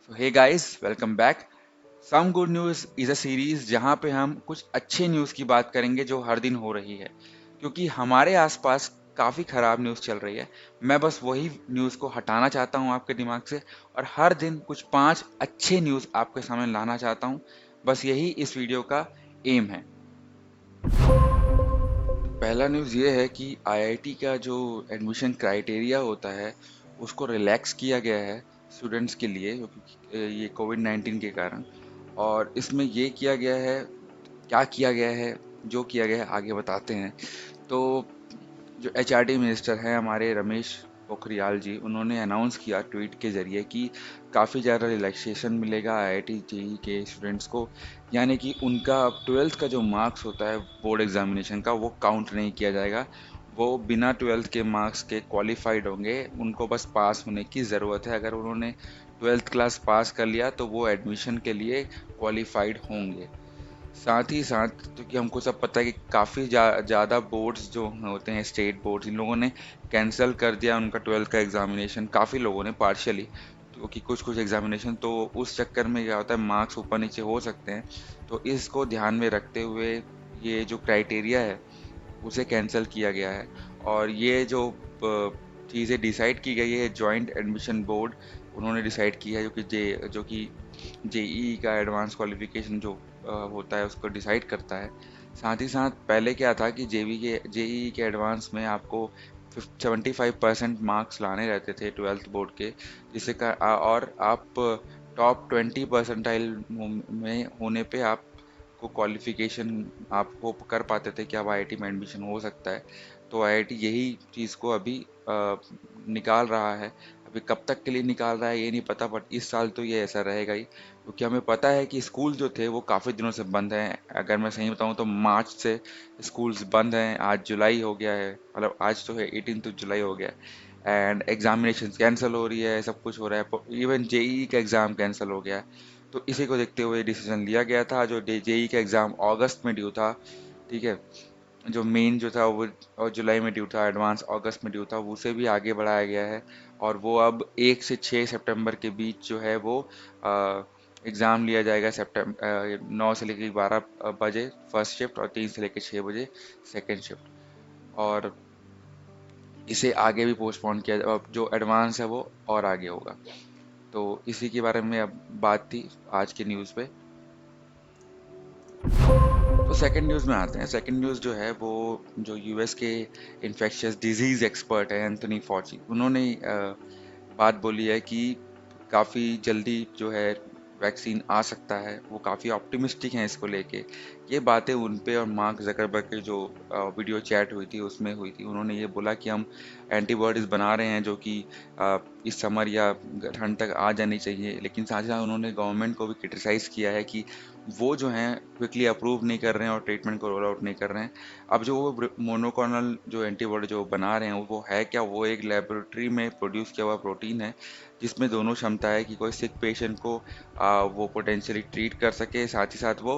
Hey guys, welcome back. Some good news is a series जहाँ पे हम कुछ अच्छे न्यूज़ की बात करेंगे जो हर दिन हो रही है, क्योंकि हमारे आसपास काफ़ी ख़राब न्यूज़ चल रही है। मैं बस वही न्यूज़ को हटाना चाहता हूँ आपके दिमाग से और हर दिन कुछ 5 अच्छे न्यूज़ आपके सामने लाना चाहता हूँ। बस यही इस वीडियो का एम है। पहला न्यूज़ ये है कि आईआईटी का जो एडमिशन क्राइटेरिया होता है उसको रिलैक्स किया गया है स्टूडेंट्स के लिए, क्योंकि ये कोविड-19 के कारण। और इसमें ये किया गया है, क्या किया गया है, जो किया गया है आगे बताते हैं। तो जो एचआरडी मिनिस्टर हैं हमारे रमेश पोखरियाल जी, उन्होंने अनाउंस किया ट्वीट के जरिए कि काफ़ी ज़्यादा रिलैक्सेशन मिलेगा आईआईटी जेई के स्टूडेंट्स को। यानी कि उनका 12th का जो मार्क्स होता है बोर्ड एग्जामिनेशन का, वो काउंट नहीं किया जाएगा। वो बिना 12th के मार्क्स के क्वालिफाइड होंगे, उनको बस पास होने की ज़रूरत है। अगर उन्होंने 12th क्लास पास कर लिया तो वो एडमिशन के लिए क्वालिफाइड होंगे। साथ ही साथ, क्योंकि हमको सब पता है कि काफ़ी ज़्यादा बोर्ड्स जो होते हैं, स्टेट बोर्ड्स, इन लोगों ने कैंसिल कर दिया उनका 12th का एग्जामिनेशन, काफ़ी लोगों ने पार्शियली। क्योंकि कुछ कुछ एग्जामिनेशन तो उस चक्कर में क्या होता है, मार्क्स ऊपर नीचे हो सकते हैं। तो इसको ध्यान में रखते हुए ये जो क्राइटेरिया है उसे कैंसिल किया गया है। और ये जो चीज़ें डिसाइड की गई है, जॉइंट एडमिशन बोर्ड उन्होंने डिसाइड किया है, जो कि जेईई का एडवांस क्वालिफिकेशन जो होता है उसको डिसाइड करता है। साथ ही साथ पहले क्या था कि जेईई के एडवांस में आपको 75% मार्क्स लाने रहते थे 12th बोर्ड के, और आप टॉप 20 परसेंटाइल में होने पे आपको क्वालिफिकेशन आप होप कर पाते थे कि अब आईआईटी में एडमिशन हो सकता है। तो आईआईटी यही चीज़ को अभी निकाल रहा है। अभी कब तक के लिए निकाल रहा है ये नहीं पता, बट इस साल तो ये ऐसा रहेगा ही, क्योंकि हमें पता है कि स्कूल जो थे वो काफ़ी दिनों से बंद हैं। अगर मैं सही बताऊं तो मार्च से स्कूल्स बंद हैं। आज जुलाई हो गया है, मतलब आज तो है 18 जुलाई हो गया है, एंड एग्जामिनेशन कैंसिल हो रही है, सब कुछ हो रहा है, इवन जेईई का एग्ज़ाम कैंसिल हो गया है। तो इसी को देखते हुए डिसीजन लिया गया था। जो जेईई का एग्ज़ाम अगस्त में ड्यू था, ठीक है, जो मेन जो था वो और जुलाई में ड्यू था, एडवांस अगस्त में ड्यू था, वो उसे भी आगे बढ़ाया गया है। और वो अब 1 से 6 सितंबर के बीच जो है वो एग्ज़ाम लिया जाएगा। सितंबर 9 से लेकर 12 बजे फर्स्ट शिफ्ट और 3 से लेकर 6 बजे सेकेंड शिफ्ट। और इसे आगे भी पोस्टपोन किया अब जो एडवांस है वो और आगे होगा। तो इसी के बारे में अब बात थी आज की न्यूज़ पे। तो सेकंड न्यूज़ में आते हैं। सेकंड न्यूज़ जो है वो, जो यूएस के इन्फेक्शियस डिजीज़ एक्सपर्ट है एंथनी फॉची, उन्होंने बात बोली है कि काफ़ी जल्दी जो है वैक्सीन आ सकता है। वो काफ़ी ऑप्टिमिस्टिक हैं इसको लेके। ये बातें उन पे और मार्क जकरबर्ग के जो वीडियो चैट हुई थी उसमें हुई थी। उन्होंने ये बोला कि हम एंटीबॉडीज़ बना रहे हैं जो कि इस समर या ठंड तक आ जानी चाहिए। लेकिन साथ ही साथ उन्होंने गवर्नमेंट को भी क्रिटिसाइज़ किया है कि वो जो हैं क्विकली अप्रूव नहीं कर रहे हैं और ट्रीटमेंट को रोल आउट नहीं कर रहे हैं। अब जो वो मोनोक्लोनल जो एंटीबॉडी जो बना रहे हैं वो है क्या, वो एक लेबोरेटरी में प्रोड्यूस किया हुआ प्रोटीन है जिसमें दोनों क्षमता है कि कोई सिक पेशेंट को वो पोटेंशियली ट्रीट कर सके, साथ ही साथ वो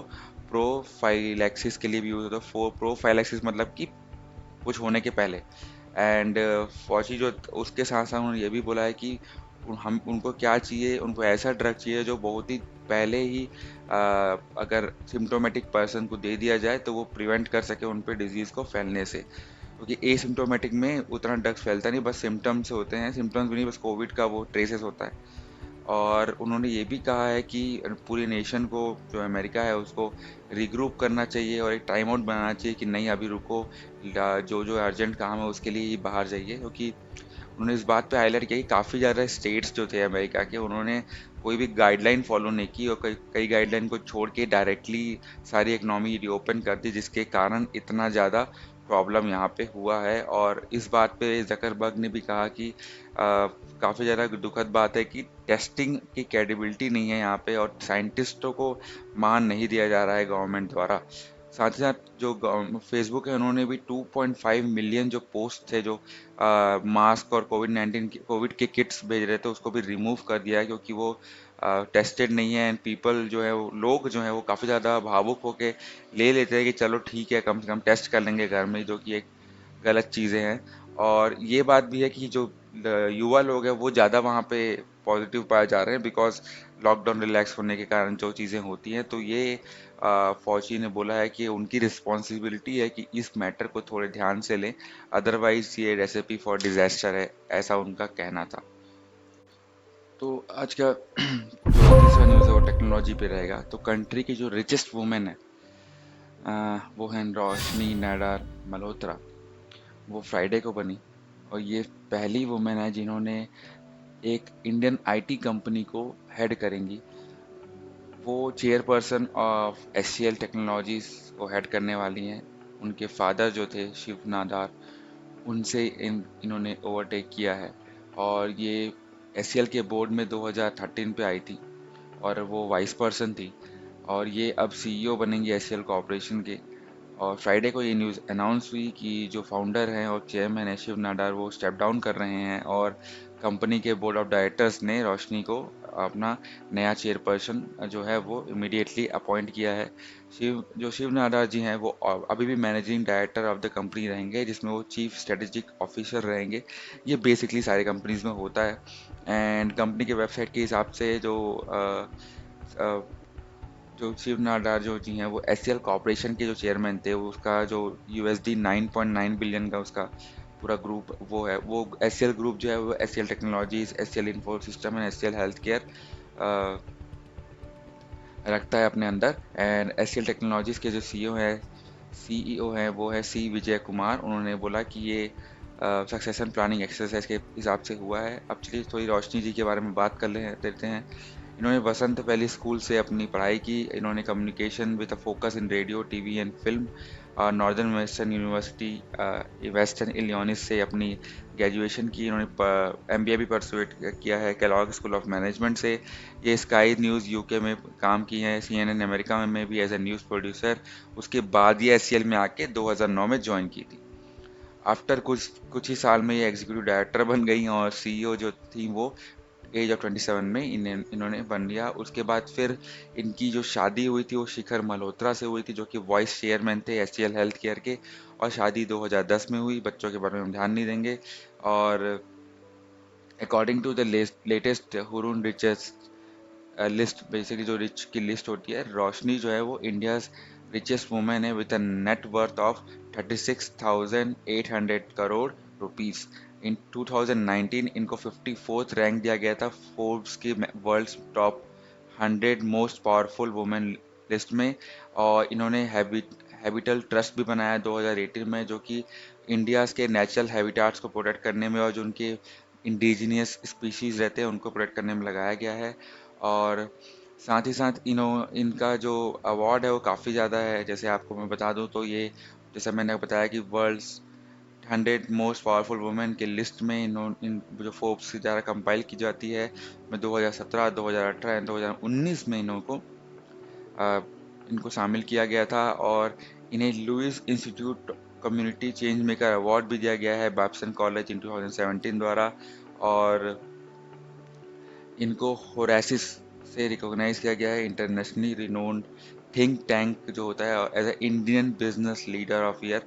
प्रोफाइलैक्सिस के लिए भी यूज़ होता है। प्रोफाइलैक्सिस मतलब कि कुछ होने के पहले। एंड फौजी जो उसके साथ साथ उन्होंने ये भी बोला है कि हम उनको क्या चाहिए, उनको ऐसा ड्रग चाहिए जो बहुत ही पहले ही अगर सिम्टोमेटिक पर्सन को दे दिया जाए तो वो प्रिवेंट कर सके उन पे डिजीज़ को फैलने से। क्योंकि एसिम्टोमेटिक में उतना ड्रग फैलता नहीं, बस सिम्टम्स होते हैं, सिम्टम्स भी नहीं, बस कोविड का वो ट्रेसेस होता है। और उन्होंने ये भी कहा है कि पूरी नेशन को, जो अमेरिका है उसको रिग्रुप करना चाहिए और एक टाइम आउट बनाना चाहिए कि नहीं अभी रुको, जो जो अर्जेंट काम है उसके लिए ही बाहर जाइए। क्योंकि उन्होंने इस बात पे हाईलाइट किया कि काफ़ी ज़्यादा स्टेट्स जो थे अमेरिका के, उन्होंने कोई भी गाइडलाइन फॉलो नहीं की और कई कई गाइडलाइन को छोड़ के डायरेक्टली सारी इकनॉमी रीओपन कर दी, जिसके कारण इतना ज़्यादा प्रॉब्लम यहाँ पे हुआ है। और इस बात पे जकरबर्ग ने भी कहा कि काफ़ी ज़्यादा दुखद बात है कि टेस्टिंग की क्रेडिबिलिटी नहीं है यहाँ पे और साइंटिस्टों को मान नहीं दिया जा रहा है गवर्नमेंट द्वारा। साथ ही साथ जो फेसबुक है, उन्होंने भी 2.5 मिलियन जो पोस्ट थे जो मास्क और कोविड के किट्स भेज रहे थे उसको भी रिमूव कर दिया है, क्योंकि वो टेस्टेड नहीं है। एंड पीपल जो है वो लोग जो है वो काफ़ी ज़्यादा भावुक होके ले लेते हैं कि चलो ठीक है, कम से कम टेस्ट कर लेंगे घर में, जो कि एक गलत चीज़ें हैं। और ये बात भी है कि जो युवा लोग हैं वो ज़्यादा वहाँ पे पॉजिटिव पाए जा रहे हैं, बिकॉज लॉकडाउन रिलैक्स होने के कारण जो चीज़ें होती हैं, तो ये फौजी ने बोला है कि उनकी रिस्पॉन्सिबिलिटी है कि इस मैटर को थोड़े ध्यान से लें, अदरवाइज ये रेसिपी फॉर डिजास्टर है, ऐसा उनका कहना था। तो आज का जो तीसरा न्यूज़ है वो टेक्नोलॉजी पे रहेगा। तो कंट्री की जो रिचेस्ट वुमेन है, वो है रोशनी नाडार मल्होत्रा। वो फ्राइडे को बनी, और ये पहली वुमेन है जिन्होंने एक इंडियन आईटी कंपनी को हेड करेंगी। वो चेयरपर्सन ऑफ एचसीएल टेक्नोलॉजीज को हेड करने वाली हैं। उनके फादर जो थे शिव नादार, उनसे इन्होंने ओवरटेक किया है। और ये एचसीएल के बोर्ड में 2013 पे आई थी, और वो वाइस पर्सन थी। और ये अब सीईओ बनेंगे एचसीएल कॉरपोरेशन के। और फ्राइडे को ये न्यूज़ अनाउंस हुई कि जो फाउंडर हैं और चेयरमैन है शिव नाडार, वो स्टेप डाउन कर रहे हैं, और कंपनी के बोर्ड ऑफ डायरेक्टर्स ने रोशनी को अपना नया चेयरपर्सन जो है वो इमीडिएटली अपॉइंट किया है। शिव नाडार जी हैं वो अभी भी managing director of the company रहेंगे, जिसमें वो चीफ स्ट्रेटेजिक ऑफिसर रहेंगे। ये बेसिकली सारी कंपनीज में होता है। एंड कंपनी के वेबसाइट के हिसाब से जो शिव नाडार जो जी हैं वो एचसीएल कॉरपोरेशन के जो चेयरमैन थे, वो उसका जो यूएसडी 9.9 बिलियन का उसका पूरा ग्रुप वो है, वो एचसीएल ग्रुप जो है वो HCL technologies, HCL info system and HCL health care रखता है अपने अंदर। एंड एचसीएल टेक्नोलॉजीज के जो सीईओ हैं वो है सी विजय कुमार। उन्होंने बोला कि ये सक्सेशन प्लानिंग एक्सरसाइज के हिसाब से हुआ है। अब चलिए थोड़ी रोशनी जी के बारे में बात कर लेते हैं। इन्होंने वसंत वैली स्कूल से अपनी पढ़ाई की। इन्होंने communication with a focus in radio TV and film northern western university western Illinois से अपनी ग्रेजुएशन की। इन्होंने एमबीए भी परसुएट किया है केलॉग स्कूल ऑफ मैनेजमेंट से। ये स्काई न्यूज़ यूके में काम की हैं, सीएनएन अमेरिका में भी एज ए न्यूज़ प्रोड्यूसर। उसके बाद ये एचसीएल में आके 2009 में ज्वाइन की थी। आफ्टर कुछ ही साल में ये एग्जीक्यूटिव डायरेक्टर बन गई, और सीईओ जो थी वो एज ऑफ 27 में इन्होंने बन लिया। उसके बाद फिर इनकी जो शादी हुई थी वो शिखर मल्होत्रा से हुई थी, जो कि वाइस चेयरमैन थे एचसीएल हेल्थ केयर के। और शादी 2010 में हुई। बच्चों के बारे में हम ध्यान नहीं देंगे। और according to the latest Hurun richest list, basically जो रिच की लिस्ट होती है, रोशनी जो है वो इंडिया रिचेस्ट वुमेन है with a net worth of 36,800 crore rupees. In 2019 इनको 54th रैंक दिया गया था फोर्ब्स की world's top 100 most powerful women list में। और इन्होंने हैबिटल ट्रस्ट भी बनाया 2018 में, जो कि इंडियाज़ के नेचुरल हैबिटाट्स को प्रोटेक्ट करने में और जो उनके इंडिजीनियस स्पीशीज़ रहते हैं उनको प्रोटेक्ट करने में लगाया गया है। और साथ ही साथ इनका जो अवार्ड है वो काफ़ी ज़्यादा है। जैसे आपको मैं बता दूं तो ये, जैसे मैंने बताया कि वर्ल्ड्स 100 मोस्ट पावरफुल वुमेन के लिस्ट में इन जो फोर्ब्स द्वारा कंपाइल की जाती है, में 2017, 2018 एंड 2019 में अ, इनको शामिल किया गया था। और इन्हें Louis institute community change maker award भी दिया गया है बाप्सन कॉलेज इन 2017 द्वारा। और इनको होरेसिस से रिकॉग्नाइज किया गया है, इंटरनेशनली रिनोन्ड थिंक टैंक जो होता है, as a Indian business leader of year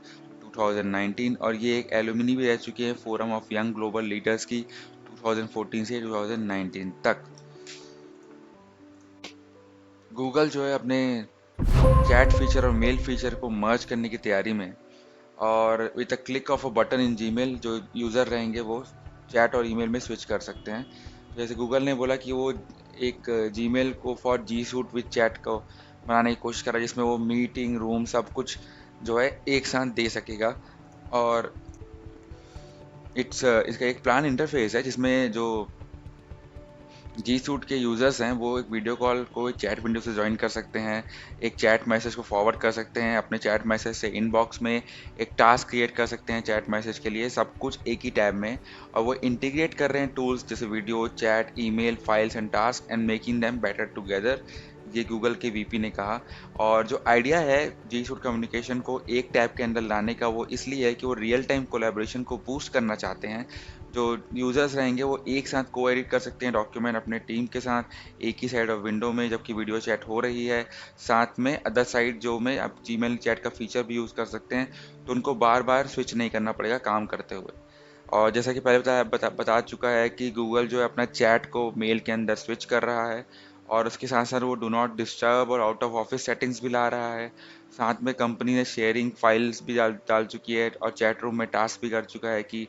2019। और ये एक एलुमनी भी रह चुके हैं forum of young global leaders की 2014 से 2019 तक। गूगल जो है अपने चैट फीचर और मेल फीचर को मर्ज करने की तैयारी में है। और with a click of a button in Gmail जो यूज़र रहेंगे वो चैट और ईमेल में स्विच कर सकते हैं। जैसे गूगल ने बोला कि वो एक जीमेल को for G Suite with chat को बनाने की कोशिश कर रहा है, जिसमें वो मीटिंग रूम सब कुछ जो है एक साथ दे सकेगा। और इसका एक प्लान इंटरफेस है जिसमें जो जी सूट के यूज़र्स हैं वो एक वीडियो कॉल को एक चैट विंडो से ज्वाइन कर सकते हैं, एक चैट मैसेज को फॉरवर्ड कर सकते हैं अपने चैट मैसेज से इनबॉक्स में, एक टास्क क्रिएट कर सकते हैं चैट मैसेज के लिए, सब कुछ एक ही टैब में। और वो इंटीग्रेट कर रहे हैं टूल्स जैसे video chat email files and task and making them better together, ये गूगल के वीपी ने कहा। और जो आइडिया है जी सूट कम्युनिकेशन को एक टैब के अंदर लाने का, वो इसलिए है कि वो रियल टाइम कोलैबोरेशन को बूस्ट करना चाहते हैं। जो यूज़र्स रहेंगे वो एक साथ को एडिट कर सकते हैं डॉक्यूमेंट अपने टीम के साथ एक ही साइड ऑफ विंडो में जबकि वीडियो चैट हो रही है। साथ में अदर साइड जो में आप जीमेल चैट का फीचर भी यूज़ कर सकते हैं, तो उनको बार बार स्विच नहीं करना पड़ेगा काम करते हुए। और जैसा कि पहले बता चुका है कि गूगल जो है अपना चैट को मेल के अंदर स्विच कर रहा है, और उसके साथ साथ वो डू नॉट डिस्टर्ब और आउट ऑफ ऑफिस सेटिंग्स भी ला रहा है। साथ में कंपनी ने शेयरिंग फाइल्स भी डाल चुकी है, और चैट रूम में टास्क भी कर चुका है कि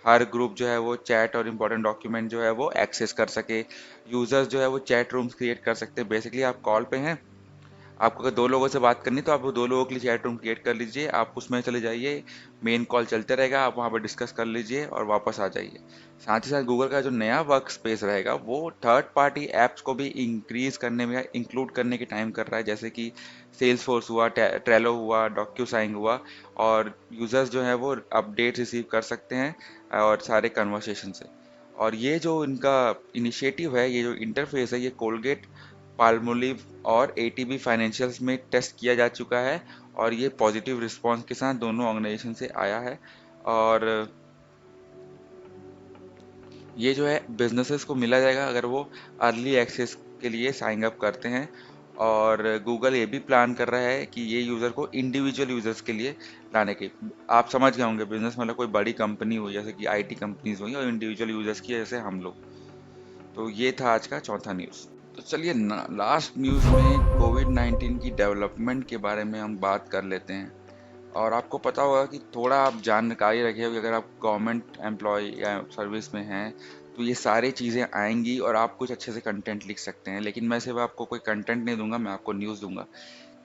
हर ग्रुप जो है वो चैट और इम्पोर्टेंट डॉक्यूमेंट जो है वो एक्सेस कर सके। यूज़र्स जो है वो चैट रूम्स क्रिएट कर सकते हैं। बेसिकली आप कॉल पे हैं, आपको अगर दो लोगों से बात करनी है तो आप वो दो लोगों के लिए चैट रूम क्रिएट कर लीजिए, आप उसमें चले जाइए, मेन कॉल चलते रहेगा, आप वहाँ पर डिस्कस कर लीजिए और वापस आ जाइए। साथ ही साथ गूगल का जो नया वर्क स्पेस रहेगा वो थर्ड पार्टी ऐप्स को भी इंक्रीज करने में या इंक्लूड करने की टाइम कर रहा है, जैसे कि सेल्स फोर्स हुआ, ट्रेलो हुआ, डॉक्यूसाइन हुआ, और यूज़र्स जो है वो अपडेट रिसीव कर सकते हैं और सारे कन्वर्सेशन से। और ये जो इनका इनिशिएटिव है, ये जो इंटरफेस है, ये कोलगेट, पाल्मोलिव और एटीबी फाइनेंशियल्स में टेस्ट किया जा चुका है, और ये पॉजिटिव रिस्पांस के साथ दोनों ऑर्गेनाइजेशन से आया है। और ये जो है बिजनेसेस को मिला जाएगा अगर वो अर्ली एक्सेस के लिए साइन अप करते हैं। और गूगल ये भी प्लान कर रहा है कि ये यूज़र को इंडिविजुअल यूज़र्स के लिए लाने की, आप समझ गए होंगे बिजनेस मतलब कोई बड़ी कंपनी हुई जैसे कि आईटी कंपनीज हुई, और इंडिविजुअल यूज़र्स की जैसे हम लोग। तो ये था आज का चौथा न्यूज़। तो चलिए लास्ट न्यूज़ में कोविड-19 की डेवलपमेंट के बारे में हम बात कर लेते हैं। और आपको पता होगा कि थोड़ा आप जानकारी रखिए कि अगर आप गवर्नमेंट एम्प्लॉय या सर्विस में हैं तो ये सारी चीज़ें आएंगी और आप कुछ अच्छे से कंटेंट लिख सकते हैं, लेकिन मैं सिर्फ आपको कोई कंटेंट नहीं दूंगा, मैं आपको न्यूज़ दूंगा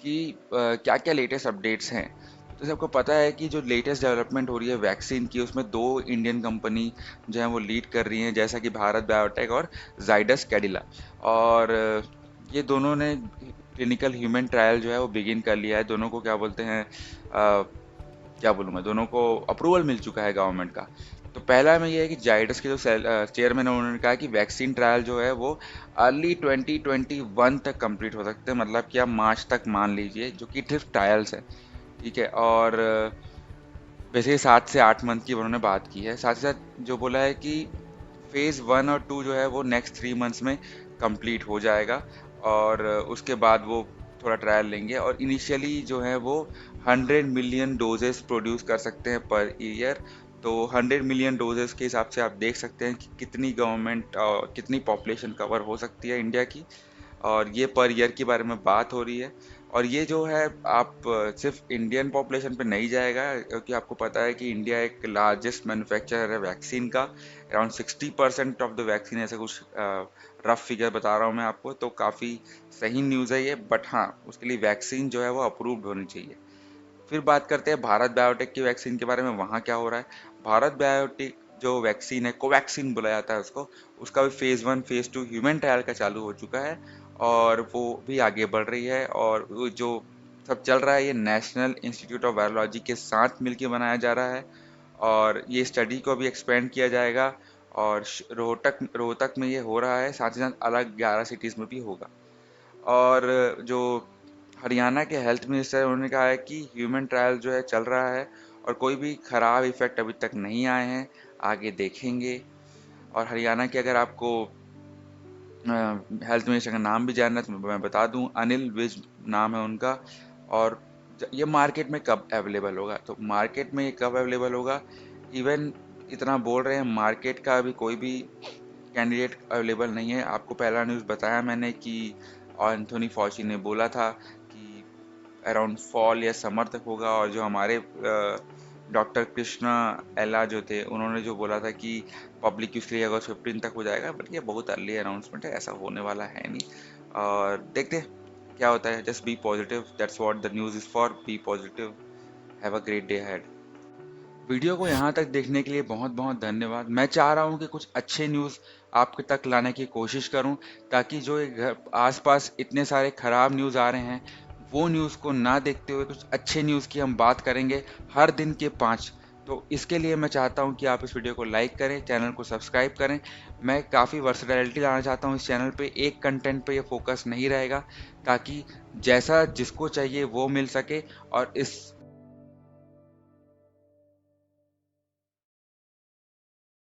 कि क्या क्या लेटेस्ट अपडेट्स हैं। तो सबको पता है कि जो लेटेस्ट डेवलपमेंट हो रही है वैक्सीन की, उसमें दो इंडियन कंपनी जो है वो लीड कर रही हैं, जैसा कि भारत बायोटेक और जाइडस कैडिला। और ये दोनों ने क्लिनिकल ह्यूमन ट्रायल जो है वो बिगिन कर लिया है। दोनों को क्या बोलते हैं, क्या बोलूँ मैं, दोनों को अप्रूवल मिल चुका है गवर्नमेंट का। तो पहला में ये है कि जाइडस के जो चेयरमैन है उन्होंने कहा कि वैक्सीन ट्रायल जो है वो अर्ली 2021 तक कंप्लीट हो सकते हैं, मतलब कि आप मार्च तक मान लीजिए, जो कि सिर्फ ट्रायल्स है, ठीक है। और वैसे 7 से 8 मंथ की उन्होंने बात की है। साथ ही साथ जो बोला है कि फेज़ 1 और 2 जो है वो नेक्स्ट 3 मंथ्स में कंप्लीट हो जाएगा, और उसके बाद वो थोड़ा ट्रायल लेंगे, और इनिशियली जो है वो 100 मिलियन डोजेस प्रोड्यूस कर सकते हैं पर ईयर। तो 100 मिलियन डोजेस के हिसाब से आप देख सकते हैं कि कितनी गवर्नमेंट कितनी पॉपुलेशन कवर हो सकती है इंडिया की, और ये पर ईयर के बारे में बात हो रही है। और ये जो है आप सिर्फ इंडियन पॉपुलेशन पे नहीं जाएगा, क्योंकि आपको पता है कि इंडिया एक लार्जेस्ट मैन्युफैक्चरर है वैक्सीन का, अराउंड 60% ऑफ द वैक्सीन, ऐसा कुछ रफ फिगर बता रहा हूँ मैं आपको। तो काफ़ी सही न्यूज़ है ये, बट हाँ उसके लिए वैक्सीन जो है वो अप्रूव्ड होनी चाहिए। फिर बात करते हैं भारत बायोटेक की वैक्सीन के बारे में, वहाँ क्या हो रहा है। भारत बायोटेक जो वैक्सीन है, कोवैक्सीन बोला जाता है उसको, उसका भी फेज़ 1 फेज़ 2 ह्यूमन ट्रायल का चालू हो चुका है, और वो भी आगे बढ़ रही है। और वो जो सब चल रहा है ये नेशनल इंस्टीट्यूट ऑफ वायरोलॉजी के साथ मिलकर बनाया जा रहा है, और ये स्टडी को भी एक्सपेंड किया जाएगा। और रोहतक में ये हो रहा है, साथ ही साथ अलग 11 सिटीज़ में भी होगा। और जो हरियाणा के हेल्थ मिनिस्टर उन्होंने कहा है कि ह्यूमन ट्रायल जो है चल रहा है, और कोई भी ख़राब इफेक्ट अभी तक नहीं आए हैं, आगे देखेंगे। और हरियाणा के अगर आपको हेल्थ मिनिस्टर का नाम भी जानना है तो मैं बता दूं, अनिल विज नाम है उनका। और ये मार्केट में कब अवेलेबल होगा, तो मार्केट में ये कब अवेलेबल होगा, इवन इतना बोल रहे हैं मार्केट का अभी कोई भी कैंडिडेट अवेलेबल नहीं है। आपको पहला न्यूज़ बताया मैंने कि एंथोनी फॉची ने बोला था कि अराउंड फॉल या समर तक होगा, और जो हमारे डॉक्टर कृष्णा एला जो थे उन्होंने जो बोला था कि पब्लिक यूज़ के लिए अगस्त 15 तक हो जाएगा, बट ये बहुत अर्ली अनाउंसमेंट है, ऐसा होने वाला है नहीं। और देखते हैं क्या होता है। Just be positive, that's what the news is for, be positive, have a great day ahead. Video को यहाँ तक देखने के लिए बहुत बहुत धन्यवाद। मैं चाह रहा हूँ कि कुछ अच्छे न्यूज़ आपके तक लाने की कोशिश करूँ, ताकि जो ये घर आसपास इतने सारे ख़राब न्यूज़ आ रहे हैं वो न्यूज़ को ना देखते हुए कुछ अच्छे न्यूज़ की हम बात करेंगे हर दिन के 5। तो इसके लिए मैं चाहता हूँ कि आप इस वीडियो को लाइक करें, चैनल को सब्सक्राइब करें। मैं काफ़ी वर्सटैलिटी लाना चाहता हूँ इस चैनल पे, एक कंटेंट पे ये फोकस नहीं रहेगा, ताकि जैसा जिसको चाहिए वो मिल सके। और इस